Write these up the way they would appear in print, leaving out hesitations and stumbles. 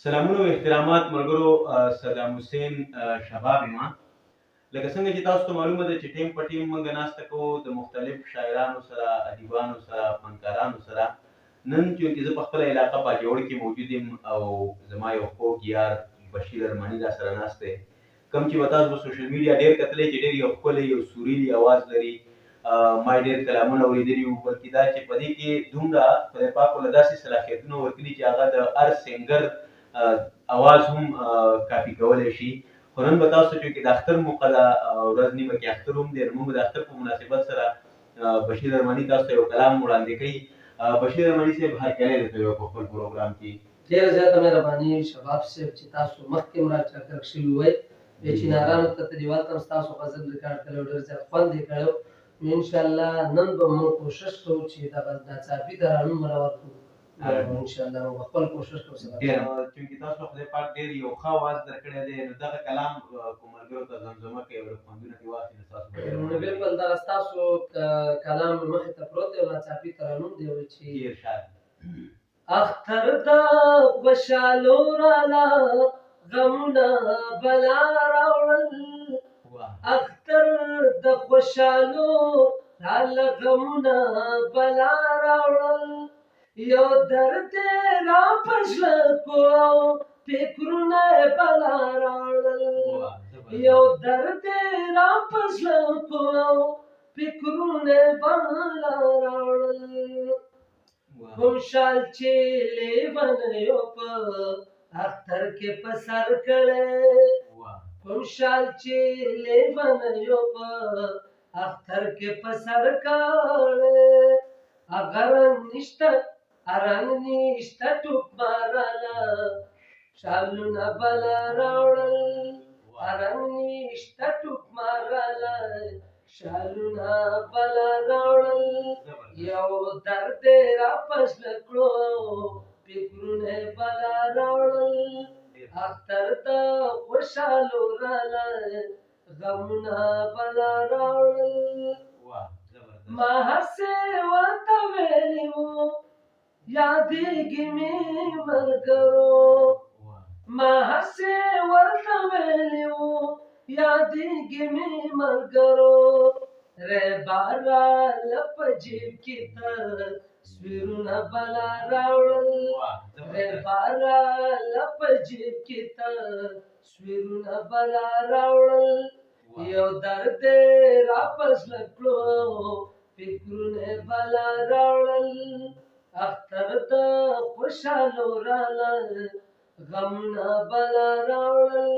سلامونه او احترامات ملګرو. صدام حسین شباب یم. لکه څنګه چې تاسو ته معلومه ده چې ټیم په ټیم موږ ناسته کوو د مختلف شاعرانو سره، ادیبانو سره، فنکارانو سره. نن چونکې زه په خپله علاقه باجوړ کې موجود یم او زما یو خوږ یار بشیر ارماني را سره ناست دی، کوم چې به تاسو په سوشل میډیا ډېر کتلی چې ډېر یو ښکلی یو سوریلی اواز لري. ما یې ډېر کلامونه اورېدلي وو، بلکې دا چې په دې کې دومره خدای پاک ورله داسې صلاحیتونه ورکړي چې هغه د هر سینګر اواز هم کاپي کولی شي. خو نن به تاسو چونکې د اختر موقع ده، ورځ نیمه کې اختر هم دی، موږ د اختر په مناسبت سره بشیر ارماني تاسو ته یو کلام وړاندې کوي. بشیر ارماني صاحب هرکلی درته وایو په خپل پروګرام کې. ډېره زیاته مهرباني شباب صاحب چې تاسو مخکې هم راچکر شوي وئ. بېچینارانو ته تدیوال ته هم ستاسو غزل ریکارډ کړی و، ډېر زیات خوند یې کړی و. انشاءالله نن به موږ کوشش کوو چې دغه ناڅاپي ترانو مله ورکړو. انشاءالله موږ خپل کوشش کوو. چونکې تاسو خدای پاک ډېر یو ښه اواز درکړی دی، نو دغه کلام کوم ملګرو ته زمزمه کوي او خوندونه ترې واخلي نو تاسو به نو بلکل دغه ستاسو کلام مې مخې ته پروت دی او ناڅاپي ترانو دی چې اختر د خوشحالو راله غمونه بلا راوړل، اختر د خوشحالو راله غمونه بلا راوړل، یو درد را په زړه کو او فکرونه بلا راوړل، یو درد را په زړه کو او فکرونه بلا راوړل. کوم شال چې لیونیو په اختر کې په سر کړی، کوم شال چې لیونیو په اختر کې په سر کړی، هغه رنګ نشته رنګ نشته ټوپ ماراله شالونه بلا راوړل، رنګ نشته ټوپ ماراله شالونه بلا راوړل، یو درد را په زړه کړو فکرونه بلا راوړل، اختر د خوشحالو راله غمونه بلا راوړل. ما هسې ورته ویلي وو یادېږي مې ملګرو، ما هسې ورته ویلي وو یادېږي مې ملګرو، ریبار راله په جیب کې تصویرونه بلا راوړل، ریبار راله په جیب کې تصویرونه بلا راوړل، یو درد را په زړه کړو فکرونه بلا راوړل، اختر د خوشحالو راله غمونه بلا راوړل.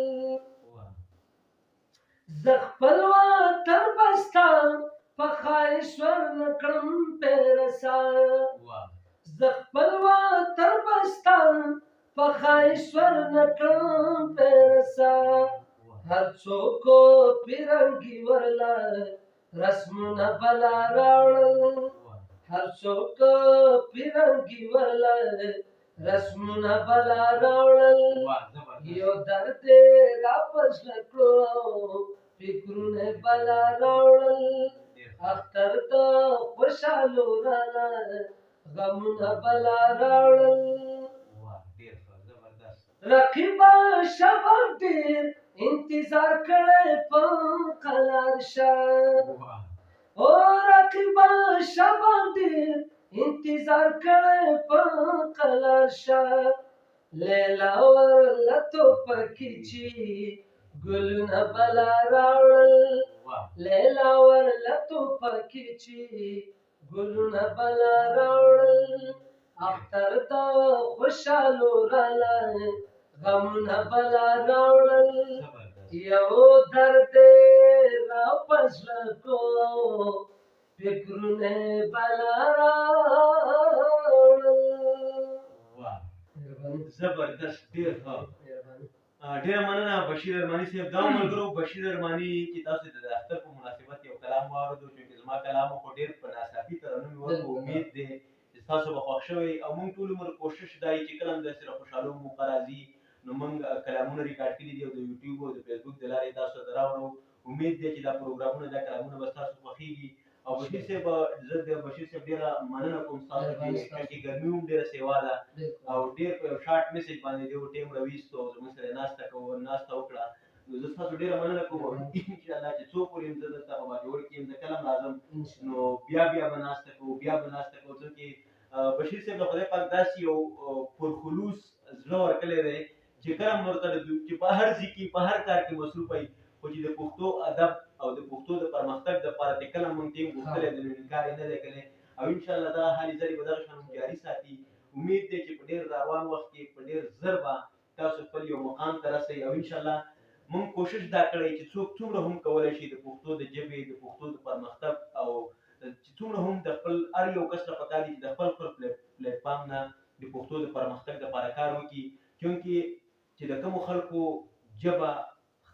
زه خپل وطن به ستا په خواهش ورنکړم پیرسا، زه خپل وطن به ستا په خواهش ورنکړم پیرسا، هر څوک پیرنګي ورله رسمونه بلا راوړل، هر څوک پیرنګي ورله رسمونه بلا راوړل، یو درد را په زړه کړو فکرونه بلا راوړل، اختر د خوشحالو راله غمونه بلا راوړل. رقیبه شباب ډېر انتظار کړی په قلار شه، او رقیبه شباب ډېر انتظار کړی په قلار شه، لیلا ورله توپکې چې ګلونه بلا راوړل، لیلا ورله توپکې چې ګلونه بلا راوړل، اختر د خوشحالو راله غمونه بلا راوړل، یو درد را په زړه کو فکرونه بلا راوړل. زبردست، ډېر ښه، ډېره مننه بشیر ارماني صاحب. دا ملګرو بشیر ارماني چې تاسو د اختر په مناسبت یو کلام واورېدو، چونکې زما کلام خو ډېر په ناڅاپي ترانو مې وکړو، امید دی چې تاسو به خوښ شوی او موږ ټول عمر کوشش دا وي چې کله هم داسې د خوشحالو موقع راځي نو موږ کلامونه ریکارډ کړي دي او د یوټیوب او د فیسبوک د لارې تاسو ته راوړو. امید دی چې دا پروګرامونه دا کلامونه به ستاسو خوښېږي او بشیر صاحب زه د بشیر صاحب ډېره مننه کوم ستاسو چې ګرمي هم ډېره سیوا ده او ډېر په یو شارټ میسج باندې دې ټیم راویستو زموږ سره ناسته وکړه نو زه ستاسو ډېره مننه کوم انشاءالله چې څو پورې یم زه دلته په باجوړ کې یم زه کله هم راځم نو بیا به ناسته کوو ځکه بشیر صاحب د خدای پاک داسې یو پرخلوص زړه ورکړی دی چې کله هم ورته چې په هر ځای کې په هر کار کې مصروف وي خو چې د پښتو ادب او د پښتو د پرمختګ دپاره چې کله موږ ټیم غوښتلی دی نو انکار یې نه دی کړی او انشاءالله دا هلې ځلې به دغه شان جاري ساتي امید دی چې په ډېر روان وخت کې په ډېر ژر به تاسو خپل یو مقام ته رسئ او انشاءالله موږ کوشش دا کړی چې څوک څومره هم کولی شي د پښتو د ژبې د پښتو د پرمختګ او چې څومره هم د خپل هر یو کس ته پکار دي چې د خپل پلیټفارم نه د پښتو د پرمختګ دپاره کار وکړي چونکې چې د کومو خلکو ژبه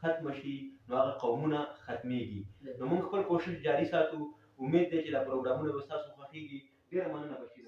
ختمه شي نو هغه قومونه ختمیږي نو موږ خپل کوشش جاري ساتو امید دی چې دا پروګرامونه به ستاسو خوښیږي ډېره مننه بشیر